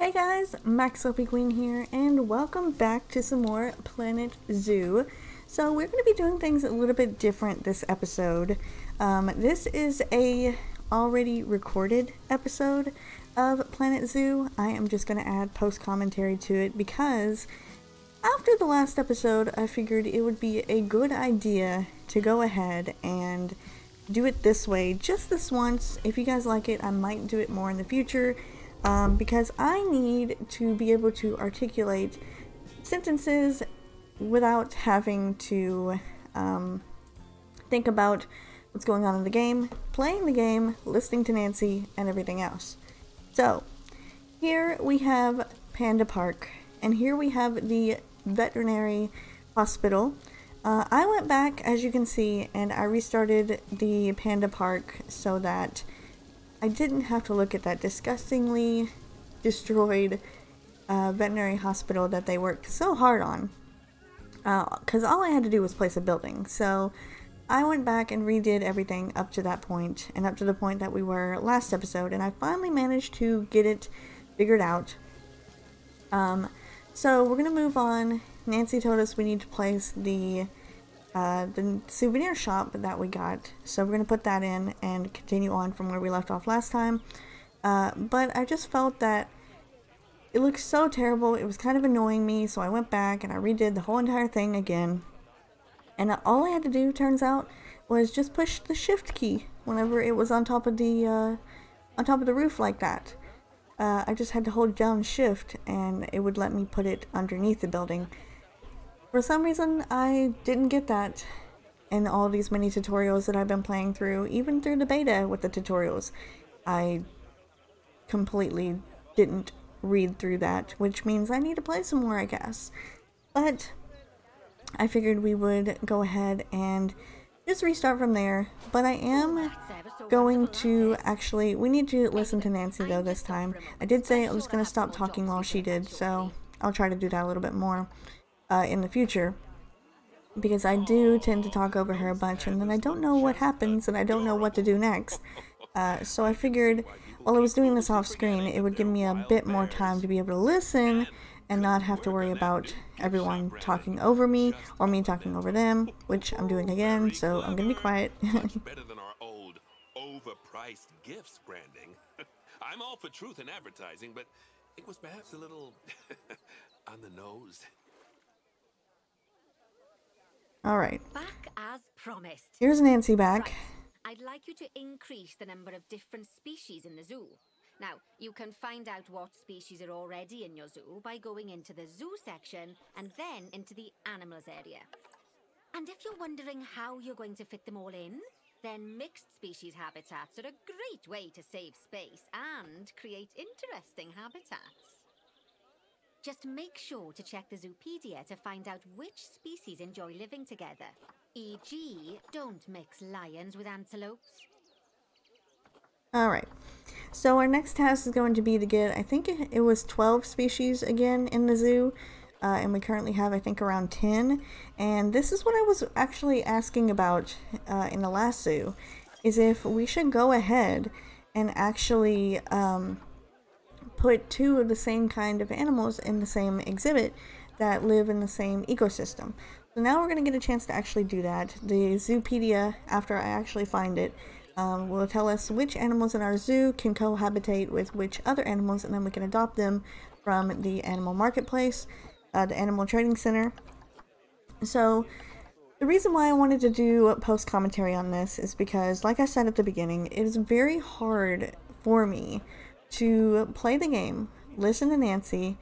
Hey guys, MaxLPQueen here, and welcome back to some more Planet Zoo. So we're going to be doing things a little bit different this episode. This is a already recorded episode of Planet Zoo. I am just going to add post-commentary to it because after the last episode, I figured it would be a good idea to go ahead and do it this way, just this once. If you guys like it, I might do it more in the future. Because I need to be able to articulate sentences without having to think about what's going on in the game, playing the game, listening to Nancy, and everything else. So, here we have Panda Park, and here we have the veterinary hospital. I went back, as you can see, and I restarted the Panda Park so that I didn't have to look at that disgustingly destroyed veterinary hospital that they worked so hard on. Because all I had to do was place a building. So I went back and redid everything up to that point, and up to the point that we were last episode, and I finally managed to get it figured out. So we're going to move on. Nancy told us we need to place the souvenir shop that we got, so we're going to put that in and continue on from where we left off last time. But I just felt that it looked so terrible, it was kind of annoying me, so I went back and I redid the whole entire thing again. And all I had to do, turns out, was just push the shift key whenever it was on top of the roof like that. I just had to hold down shift and it would let me put it underneath the building. For some reason, I didn't get that in all these many tutorials that I've been playing through, even through the beta with the tutorials. I completely didn't read through that, which means I need to play some more, I guess. But I figured we would go ahead and just restart from there. But I am going to actually, we need to listen to Nancy though this time. I did say I was going to stop talking while she did, so I'll try to do that a little bit more in the future, because I do tend to talk over her a bunch and then I don't know what happens and I don't know what to do next. So I figured while I was doing this off screen, it would give me a bit more time to be able to listen and not have to worry about everyone talking over me or me talking over them, which I'm doing again, so I'm gonna be quiet. Better than our old overpriced gifts branding. I'm all for truth in advertising, but it was perhaps a little on the nose. Alright. Back as promised. Here's Nancy back. Right. I'd like you to increase the number of different species in the zoo. Now, you can find out what species are already in your zoo by going into the zoo section and then into the animals area. And if you're wondering how you're going to fit them all in, then mixed species habitats are a great way to save space and create interesting habitats. Just make sure to check the Zoopedia to find out which species enjoy living together. E.g., don't mix lions with antelopes. Alright, so our next task is going to be to get, I think it was 12 species again in the zoo. And we currently have, I think, around 10. And this is what I was actually asking about in the last zoo, is if we should go ahead and actually put 2 of the same kind of animals in the same exhibit that live in the same ecosystem. So now we're going to get a chance to actually do that. The Zoopedia, after I actually find it, will tell us which animals in our zoo can cohabitate with which other animals, and then we can adopt them from the animal marketplace, the animal trading center. So the reason why I wanted to do post commentary on this is because, like I said at the beginning, it is very hard for me to play the game, listen to Nancy,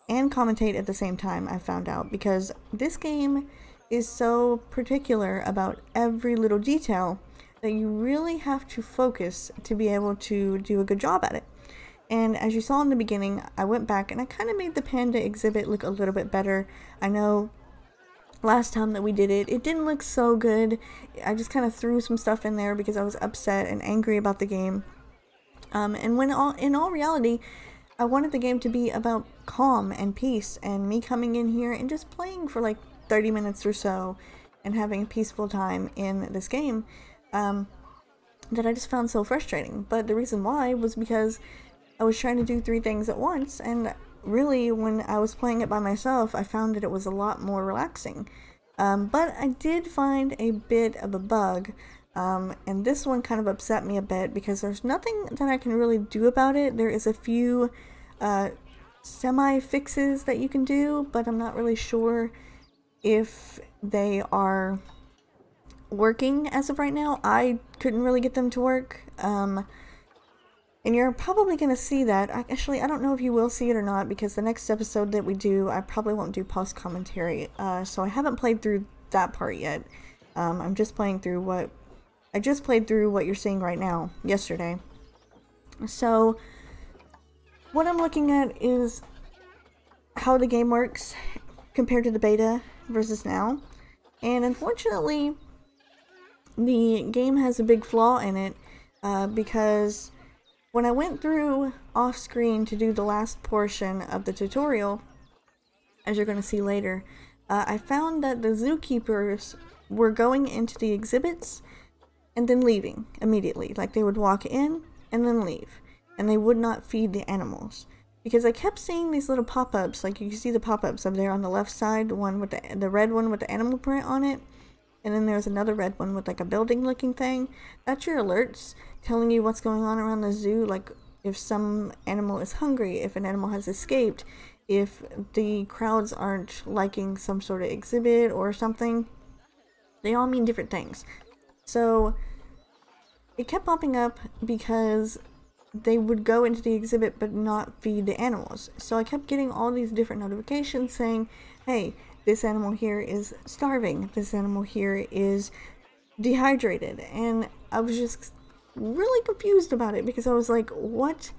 and commentate at the same time, I found out, because this game is so particular about every little detail that you really have to focus to be able to do a good job at it. And as you saw in the beginning, I went back and I kind of made the panda exhibit look a little bit better. I know last time that we did it, it didn't look so good. I just kind of threw some stuff in there because I was upset and angry about the game. And when in all reality, I wanted the game to be about calm and peace and me coming in here and just playing for like 30 minutes or so and having a peaceful time in this game. That I just found so frustrating. But the reason why was because I was trying to do 3 things at once, and really when I was playing it by myself, I found that it was a lot more relaxing. But I did find a bit of a bug, and this one kind of upset me a bit because there's nothing that I can really do about it. There is a few semi-fixes that you can do, but I'm not really sure if they are working as of right now. I couldn't really get them to work, and you're probably going to see that. Actually, I don't know if you will see it or not, because the next episode that we do, I probably won't do post commentary, so I haven't played through that part yet. I'm just playing through what I just played through what you're seeing right now, yesterday. So what I'm looking at is how the game works compared to the beta versus now. And unfortunately, the game has a big flaw in it, because when I went through off screen to do the last portion of the tutorial, as you're going to see later, I found that the zookeepers were going into the exhibits and then leaving immediately. Like, they would walk in and then leave, and they would not feed the animals. Because I kept seeing these little pop-ups, like you can see the pop-ups up there on the left side, the one with the red one with the animal print on it, and then there's another red one with like a building looking thing. That's your alerts telling you what's going on around the zoo, like if some animal is hungry, if an animal has escaped, if the crowds aren't liking some sort of exhibit or something. They all mean different things. So it kept popping up because they would go into the exhibit but not feed the animals. So I kept getting all these different notifications saying, hey, this animal here is starving, this animal here is dehydrated. And I was just really confused about it, because I was like, what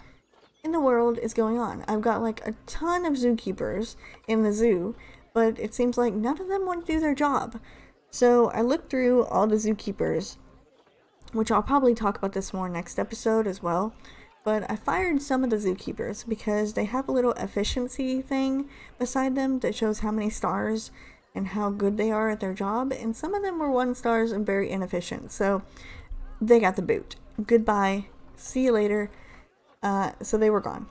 in the world is going on? I've got like a ton of zookeepers in the zoo, but it seems like none of them want to do their job. So I looked through all the zookeepers, which I'll probably talk about this more next episode as well. But I fired some of the zookeepers because they have a little efficiency thing beside them that shows how many stars and how good they are at their job. And some of them were 1 stars and very inefficient. So they got the boot. Goodbye. See you later. So they were gone.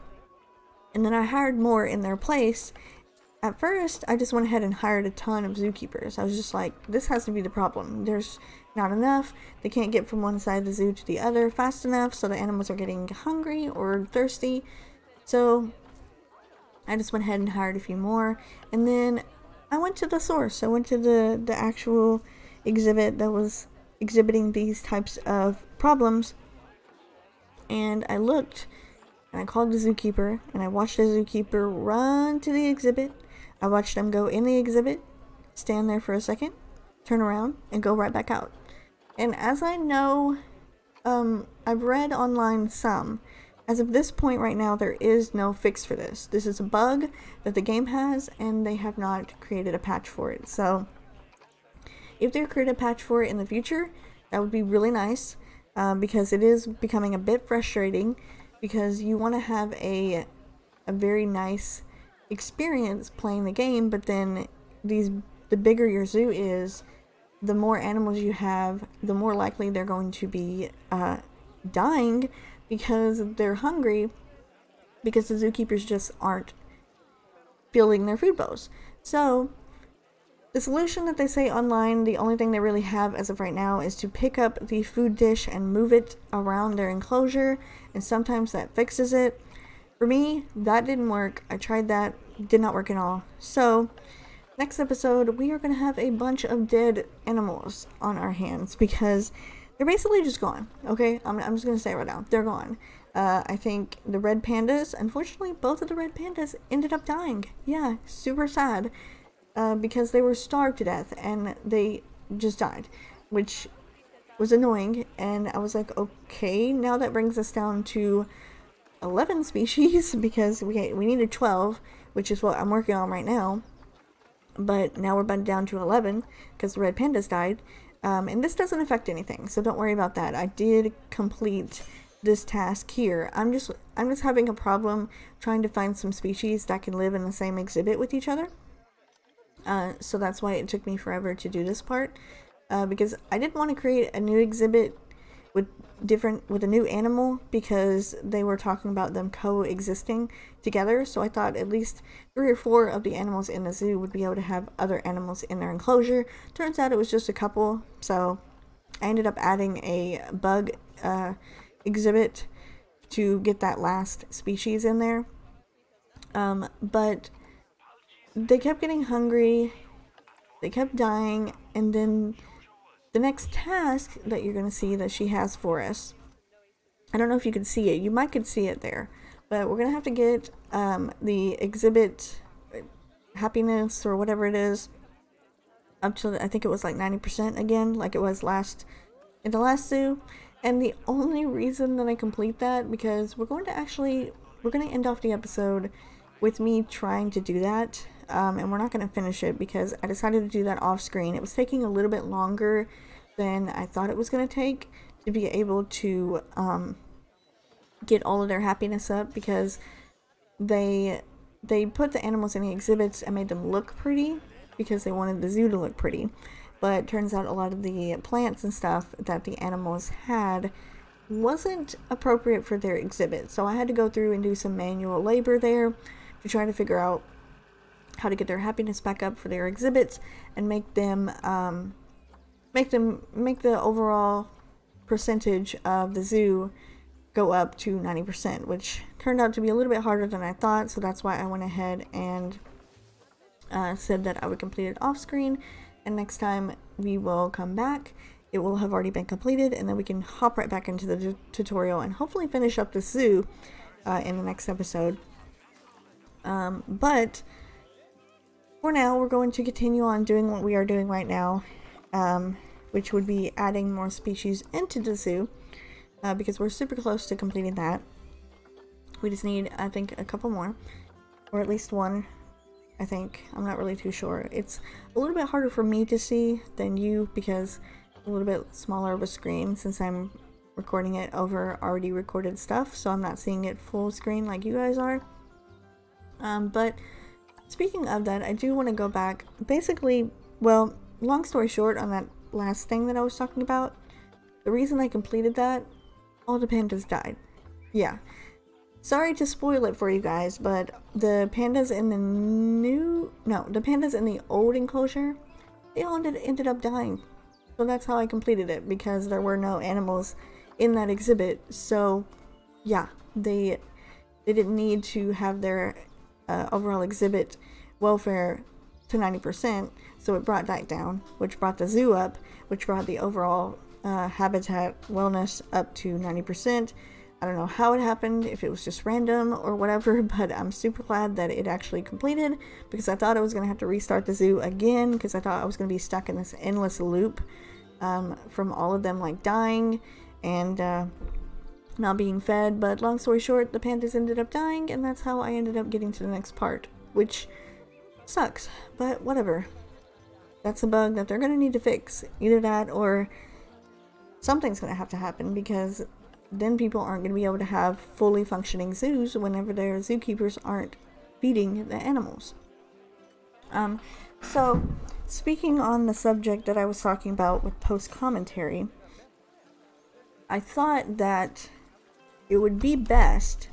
And then I hired more in their place. At first, I just went ahead and hired a ton of zookeepers. I was just like, this has to be the problem. There's not enough. They can't get from one side of the zoo to the other fast enough, so the animals are getting hungry or thirsty. So I just went ahead and hired a few more. And then I went to the source. I went to the actual exhibit that was exhibiting these types of problems. And I looked, and I called the zookeeper, and I watched the zookeeper run to the exhibit. I watched them go in the exhibit, stand there for a second, turn around, and go right back out. And as I know, I've read online some. As of this point right now, there is no fix for this. This is a bug that the game has, and they have not created a patch for it. So if they create a patch for it in the future, that would be really nice, because it is becoming a bit frustrating, because you want to have a very nice experience playing the game, but then the bigger your zoo is, the more animals you have, the more likely they're going to be dying because they're hungry, because the zookeepers just aren't filling their food bowls. So the solution that they say online, the only thing they really have as of right now, is to pick up the food dish and move it around their enclosure, and sometimes that fixes it. For me, that didn't work. I tried that, did not work at all. So next episode, we are going to have a bunch of dead animals on our hands, because they're basically just gone, okay? I'm just going to say it right now. They're gone. I think the red pandas, unfortunately, both of the red pandas ended up dying. Yeah, super sad, because they were starved to death, and they just died, which was annoying. And I was like, okay, now that brings us down to 11 species, because we needed 12, which is what I'm working on right now. But now we're down to 11 because the red pandas died. And this doesn't affect anything, so don't worry about that. I did complete this task here. I'm just having a problem trying to find some species that can live in the same exhibit with each other. So that's why it took me forever to do this part. Because I didn't want to create a new exhibit with with a new animal, because they were talking about them coexisting together. So I thought at least 3 or 4 of the animals in the zoo would be able to have other animals in their enclosure. Turns out it was just a couple, so I ended up adding a bug exhibit to get that last species in there. But they kept getting hungry, they kept dying, and then the next task that you're going to see that she has for us, I don't know if you can see it, you might could see it there, but we're going to have to get the exhibit happiness or whatever it is up to, I think it was like 90% again, like it was in the last zoo. And the only reason that I complete that, because we're going to end off the episode with me trying to do that, and we're not going to finish it because I decided to do that off screen. It was taking a little bit longer than I thought it was going to take to be able to get all of their happiness up, because they put the animals in the exhibits and made them look pretty because they wanted the zoo to look pretty. But it turns out a lot of the plants and stuff that the animals had wasn't appropriate for their exhibit. So I had to go through and do some manual labor there to try to figure out how to get their happiness back up for their exhibits and make the overall percentage of the zoo go up to 90%, which turned out to be a little bit harder than I thought. So that's why I went ahead and said that I would complete it off screen. And next time we will come back, it will have already been completed, and then we can hop right back into the tutorial and hopefully finish up the zoo in the next episode. But for now, we're going to continue on doing what we are doing right now, which would be adding more species into the zoo, because we're super close to completing that. We just need, I think, a couple more, or at least one. I think. I'm not really too sure. It's a little bit harder for me to see than you because a little bit smaller of a screen since I'm recording it over already recorded stuff, so I'm not seeing it full screen like you guys are. But speaking of that, I do want to go back. Basically, well, long story short on that last thing that I was talking about, the reason I completed that, all the pandas died. Yeah. Sorry to spoil it for you guys, but the pandas in the pandas in the old enclosure, they all ended up dying. So that's how I completed it, because there were no animals in that exhibit. So yeah, they didn't need to have their overall exhibit welfare to 90%, so it brought that down, which brought the zoo up, which brought the overall habitat wellness up to 90%. I don't know how it happened, if it was just random or whatever, but I'm super glad that it actually completed, because I thought I was going to have to restart the zoo again, because I thought I was going to be stuck in this endless loop from all of them like dying and not being fed. But long story short, the pandas ended up dying, and that's how I ended up getting to the next part, which sucks, but whatever. That's a bug that they're going to need to fix. Either that or something's going to have to happen, because then people aren't going to be able to have fully functioning zoos whenever their zookeepers aren't feeding the animals. So, speaking on the subject that I was talking about with post-commentary, I thought that it would be best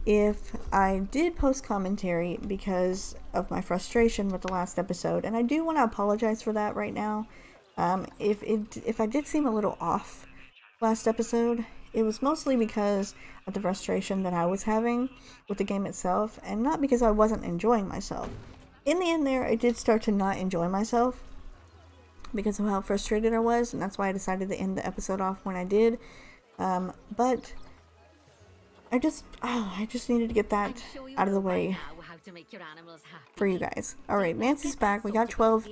if I did post-commentary because of my frustration with the last episode, and I do want to apologize for that right now. If I did seem a little off last episode, it was mostly because of the frustration that I was having with the game itself, and not because I wasn't enjoying myself. In the end there, I did start to not enjoy myself because of how frustrated I was, and that's why I decided to end the episode off when I did. But I just needed to get that out of the way for you guys. Alright, Nancy's back. We got 12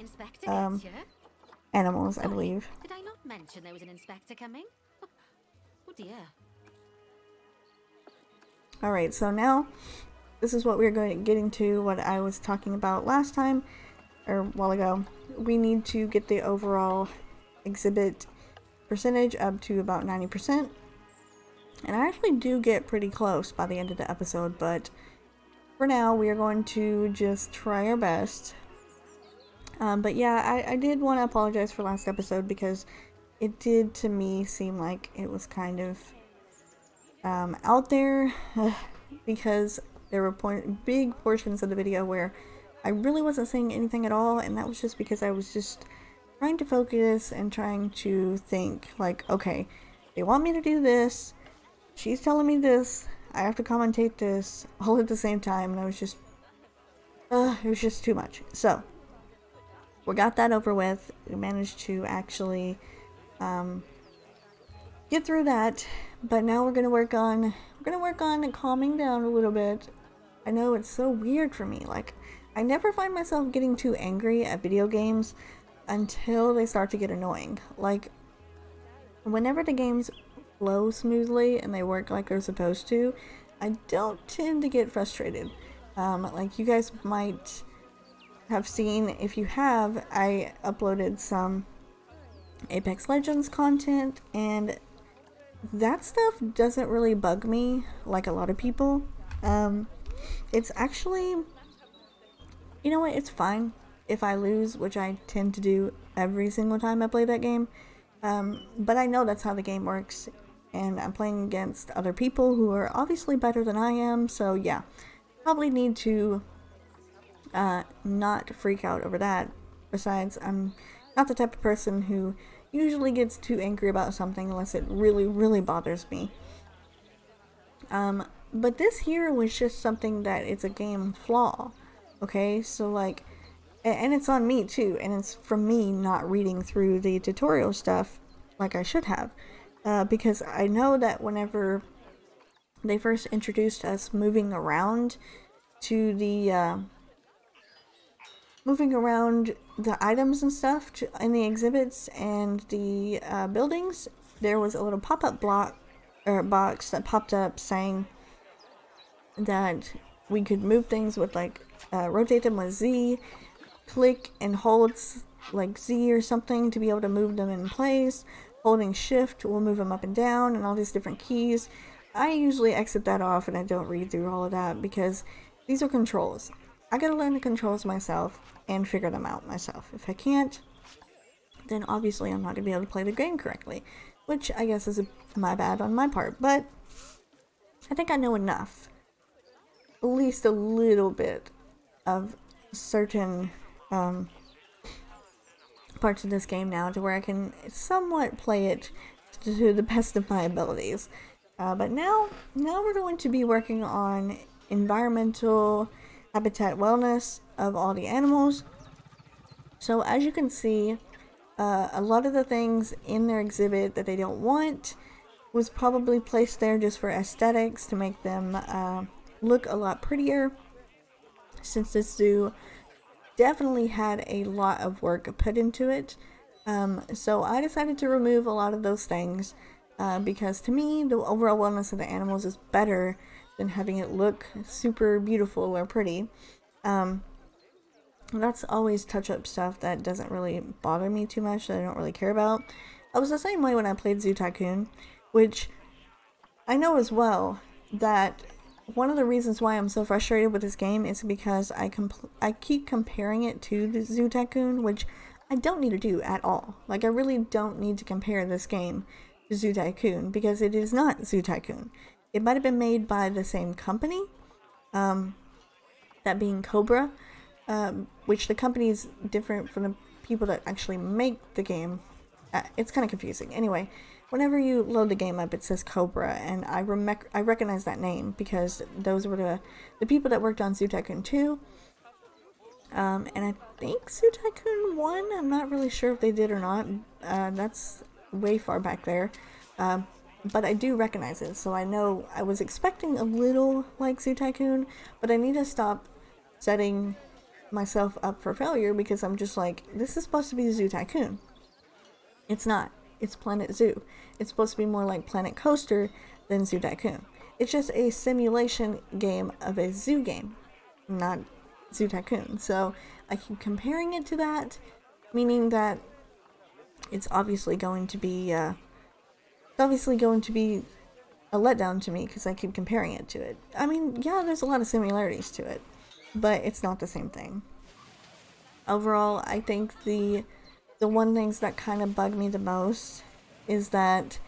animals, I believe. Did I not mention there was an inspector coming? Oh dear. Alright, so now this is what we're getting to what I was talking about last time, or a while ago. We need to get the overall exhibit percentage up to about 90%. And I actually do get pretty close by the end of the episode, but for now we are going to just try our best. But yeah, I did want to apologize for last episode because it did to me seem like it was kind of out there because there were big portions of the video where I really wasn't saying anything at all, and that was just because I was just trying to focus and trying to think like, okay, they want me to do this, she's telling me this, I have to commentate this all at the same time, and I was just it was just too much. So we got that over with. We managed to actually get through that, but now we're gonna work on calming down a little bit. I know it's so weird for me, like I never find myself getting too angry at video games until they start to get annoying. Like whenever the games flow smoothly and they work like they're supposed to, I don't tend to get frustrated. Like you guys might have seen, if you have, I uploaded some Apex Legends content, and that stuff doesn't really bug me like a lot of people. It's actually, you know what, it's fine if I lose, which I tend to do every single time I play that game. But I know that's how the game works, and I'm playing against other people who are obviously better than I am, so yeah, probably need to not freak out over that. Besides, I'm not the type of person who usually gets too angry about something unless it really, really bothers me. But this here was just something that it's a game flaw, okay? So like, and it's on me too, and it's from me not reading through the tutorial stuff like I should have, because I know that whenever they first introduced us moving around to the items and stuff in the exhibits and the buildings, there was a little pop-up box that popped up saying that we could move things with like rotate them with Z, click and hold like Z or something to be able to move them in place. Holding shift will move them up and down, and all these different keys. I usually exit that off and I don't read through all of that because these are controls. I gotta learn the controls myself and figure them out myself. If I can't, then obviously I'm not gonna be able to play the game correctly, which I guess is my bad on my part, but I think I know enough, at least a little bit, of certain parts of this game now to where I can somewhat play it to the best of my abilities. But now we're going to be working on environmental habitat wellness of all the animals. So as you can see, a lot of the things in their exhibit that they don't want was probably placed there just for aesthetics, to make them look a lot prettier, since this zoo definitely had a lot of work put into it. So I decided to remove a lot of those things because to me the overall wellness of the animals is better than having it look super beautiful or pretty. That's always touch-up stuff that doesn't really bother me too much, that I don't really care about. I was the same way when I played Zoo Tycoon, which I know as well that one of the reasons why I'm so frustrated with this game is because I keep comparing it to the Zoo Tycoon, which I don't need to do at all. Like, I really don't need to compare this game to Zoo Tycoon, because it is not Zoo Tycoon. It might have been made by the same company, that being Cobra, which the company is different from the people that actually make the game. It's kind of confusing. Anyway, whenever you load the game up, it says Cobra, and I recognize that name because those were the people that worked on Zoo Tycoon 2. And I think Zoo Tycoon 1, I'm not really sure if they did or not. That's way far back there. But I do recognize it, so I know I was expecting a little like Zoo Tycoon, but I need to stop setting myself up for failure because I'm just like, this is supposed to be Zoo Tycoon. It's not. It's Planet Zoo. It's supposed to be more like Planet Coaster than Zoo Tycoon. It's just a simulation game of a zoo game, not Zoo Tycoon. So I keep comparing it to that, meaning that it's obviously going to be a letdown to me because I keep comparing it to it. I mean, yeah, there's a lot of similarities to it, but it's not the same thing. Overall, I think the one things that kind of bug me the most is that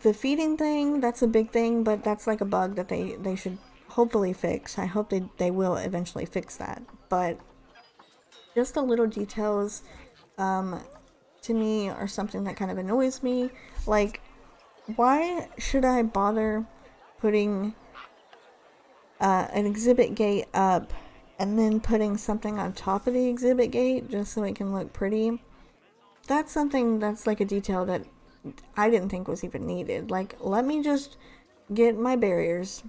the feeding thing, that's a big thing, but that's like a bug that they should hopefully fix. I hope they will eventually fix that. But just the little details to me are something that kind of annoys me. Like, why should I bother putting an exhibit gate up and then putting something on top of the exhibit gate just so it can look pretty? That's something that's like a detail that I didn't think was even needed. Like, let me just get my barriers,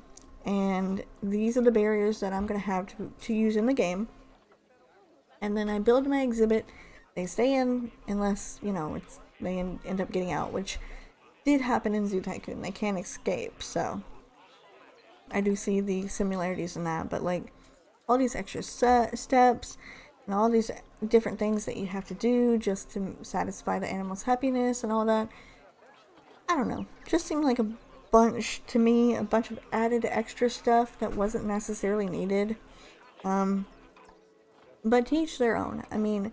and these are the barriers that I'm going to have to use in the game. And then I build my exhibit. They stay in unless, you know, they end up getting out, which did happen in Zoo Tycoon. They can't escape, so I do see the similarities in that. But like, all these extra steps and all these different things that you have to do just to satisfy the animal's happiness and all that, I don't know, just seemed like a bunch to me, a bunch of added extra stuff that wasn't necessarily needed. But to each their own. I mean,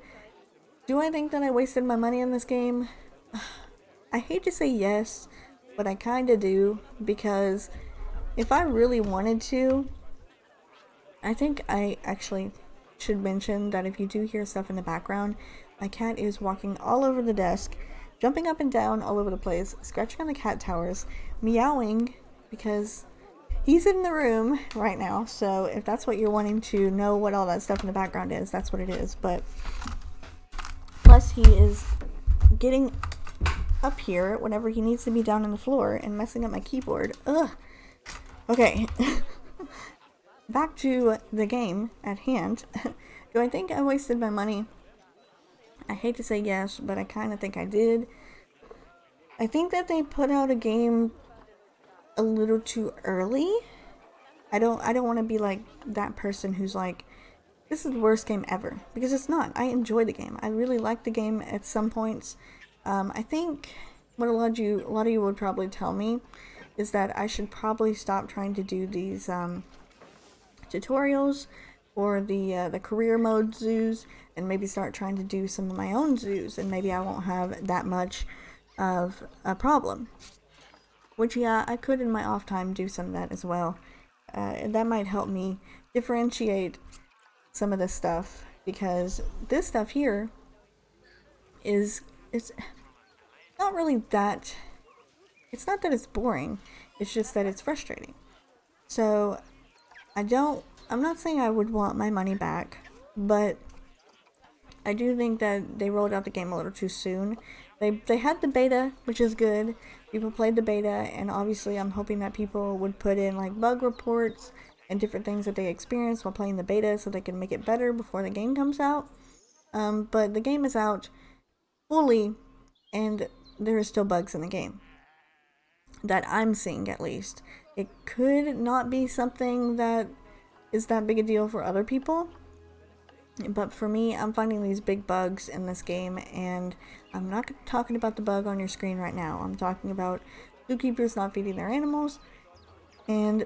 do I think that I wasted my money on this game? I hate to say yes, but I kind of do, because if I really wanted to, I think I actually should mention that if you do hear stuff in the background, my cat is walking all over the desk, jumping up and down all over the place, scratching on the cat towers, meowing, because he's in the room right now. So if that's what you're wanting to know, what all that stuff in the background is, that's what it is. But plus he is getting up here whenever he needs to be down on the floor and messing up my keyboard. Ugh. Okay. Back to the game at hand. Do I think I wasted my money? I hate to say yes, but I kind of think I did. I think that they put out a game a little too early. I don't want to be like that person who's like, this is the worst game ever, because it's not. I enjoy the game. I really like the game at some points. I think what a lot of you would probably tell me is that I should probably stop trying to do these tutorials or the career mode zoos, and maybe start trying to do some of my own zoos, and maybe I won't have that much of a problem. Which, yeah, I could in my off time do some of that as well. And that might help me differentiate some of this stuff, because this stuff here it's not really that, it's not that it's boring, it's just that it's frustrating. So I'm not saying I would want my money back, but I do think that they rolled out the game a little too soon. They had the beta, which is good. People played the beta, and obviously I'm hoping that people would put in like bug reports and different things that they experienced while playing the beta so they can make it better before the game comes out. But the game is out fully, and there are still bugs in the game that I'm seeing, at least. It could not be something that is that big a deal for other people, but for me, I'm finding these big bugs in this game, and I'm not talking about the bug on your screen right now. I'm talking about zookeepers not feeding their animals, and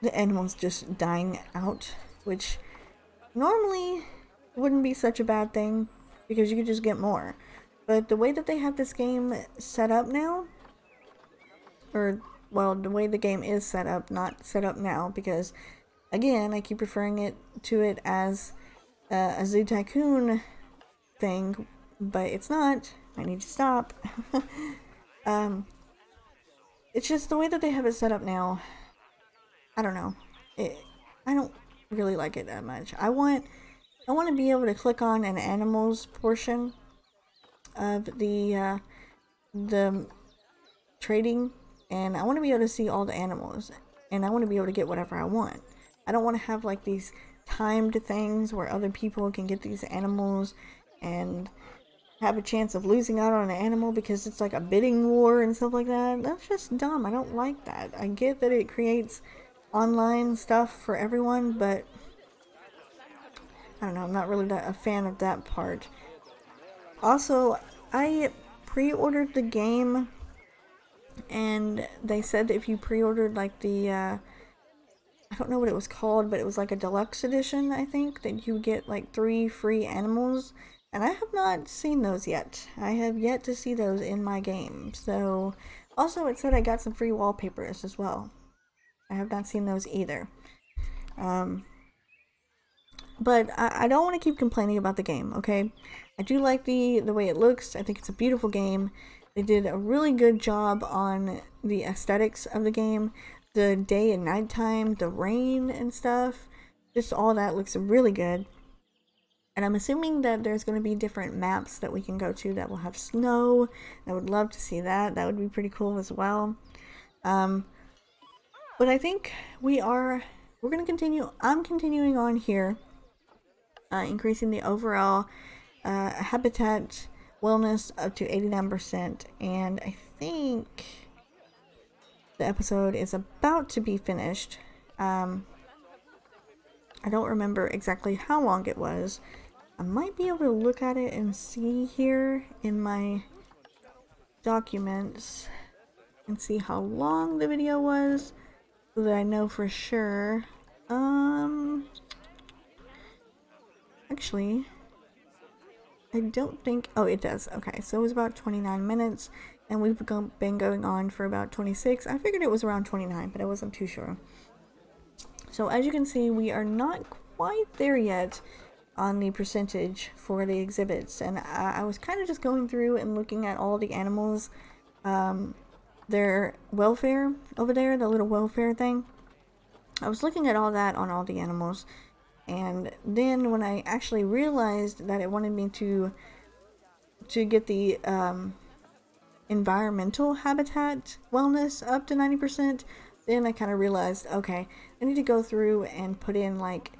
the animals just dying out, which normally wouldn't be such a bad thing, because you could just get more. But the way that they have this game set up now, or, well, the way the game is set up, not set up now, because, again, I keep referring to it as a Zoo Tycoon thing, but it's not. I need to stop. It's just the way that they have it set up now. I don't know. I don't really like it that much. I want to be able to click on an animals portion of the trading, and I want to be able to see all the animals, and I want to be able to get whatever I want. I don't want to have like these timed things where other people can get these animals and have a chance of losing out on an animal because it's like a bidding war and stuff like that. That's just dumb. I don't like that. I get that it creates online stuff for everyone, but I don't know, I'm not really a fan of that part. Also, I pre-ordered the game, and they said that if you pre-ordered like the I don't know what it was called, but it was like a deluxe edition, I think, that you get like 3 free animals. And I have not seen those yet. I have yet to see those in my game. So, also it said I got some free wallpapers as well. I have not seen those either. But I don't want to keep complaining about the game, okay? I do like the way it looks. I think it's a beautiful game. They did a really good job on the aesthetics of the game. The day and nighttime, the rain and stuff. Just all that looks really good. And I'm assuming that there's going to be different maps that we can go to that will have snow. I would love to see that. That would be pretty cool as well. But I think we're going to continue. I'm continuing on here. Increasing the overall habitat wellness up to 89%. And I think the episode is about to be finished. I don't remember exactly how long it was. I might be able to look at it and see here in my documents and see how long the video was so that I know for sure. Actually, I don't think... Oh, it does. Okay, so it was about 29 minutes, and we've been going on for about 26. I figured it was around 29, but I wasn't too sure. So as you can see, we are not quite there yet on the percentage for the exhibits, and I was kind of just going through and looking at all the animals, their welfare over there, the little welfare thing. I was looking at all that on all the animals, and then when I actually realized that it wanted me to get the environmental habitat wellness up to 90%, then I kind of realized, okay, I need to go through and put in like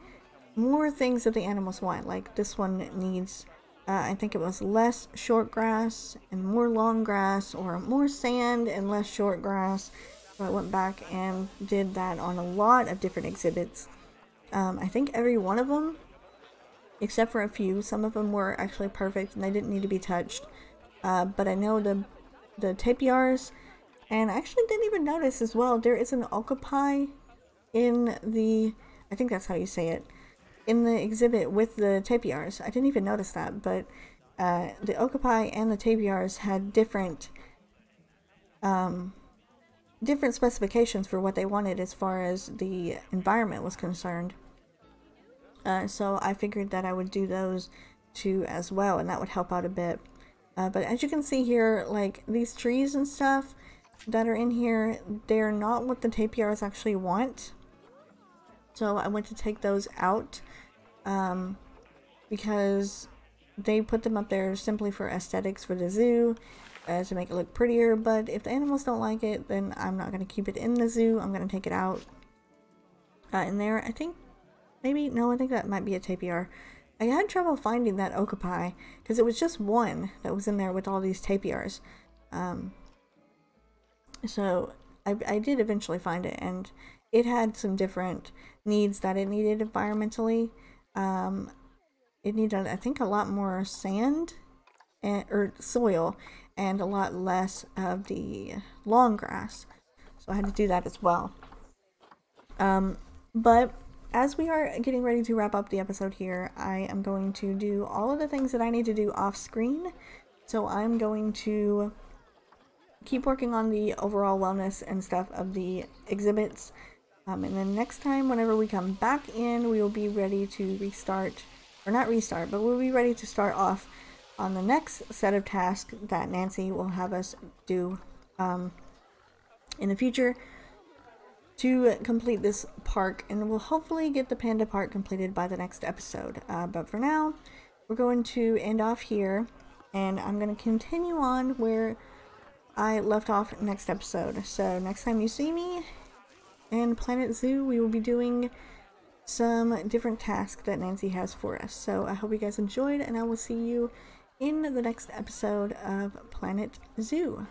more things that the animals want. Like this one needs, I think it was less short grass and more long grass, or more sand and less short grass. So I went back and did that on a lot of different exhibits. I think every one of them, except for a few, some of them were actually perfect and they didn't need to be touched. But I know the tapirs, and I actually didn't even notice as well, there is an octopi in the, I think that's how you say it, in the exhibit with the tapirs. I didn't even notice that, but the octopi and the tapirs had different specifications for what they wanted as far as the environment was concerned. So I figured that I would do those two as well, and that would help out a bit. But as you can see here, like these trees and stuff that are in here, they're not what the tapirs actually want. So I went to take those out because they put them up there simply for aesthetics for the zoo, to make it look prettier. But if the animals don't like it, then I'm not going to keep it in the zoo. I'm going to take it out. In there, I think, maybe, no, I think that might be a tapir. I had trouble finding that octopi because it was just one that was in there with all these tapirs. So I did eventually find it, and it had some different needs that it needed environmentally. It needed, I think, a lot more sand or soil and a lot less of the long grass. So I had to do that as well. But as we are getting ready to wrap up the episode here, I am going to do all of the things that I need to do off screen. So I'm going to keep working on the overall wellness and stuff of the exhibits. And then next time, whenever we come back in, we will be ready to restart, or not restart, but we'll be ready to start off on the next set of tasks that Nancy will have us do in the future to complete this park, and we'll hopefully get the Panda Park completed by the next episode. But for now, we're going to end off here, and I'm going to continue on where I left off next episode. So next time you see me in Planet Zoo, we will be doing some different tasks that Nancy has for us. So I hope you guys enjoyed, and I will see you in the next episode of Planet Zoo.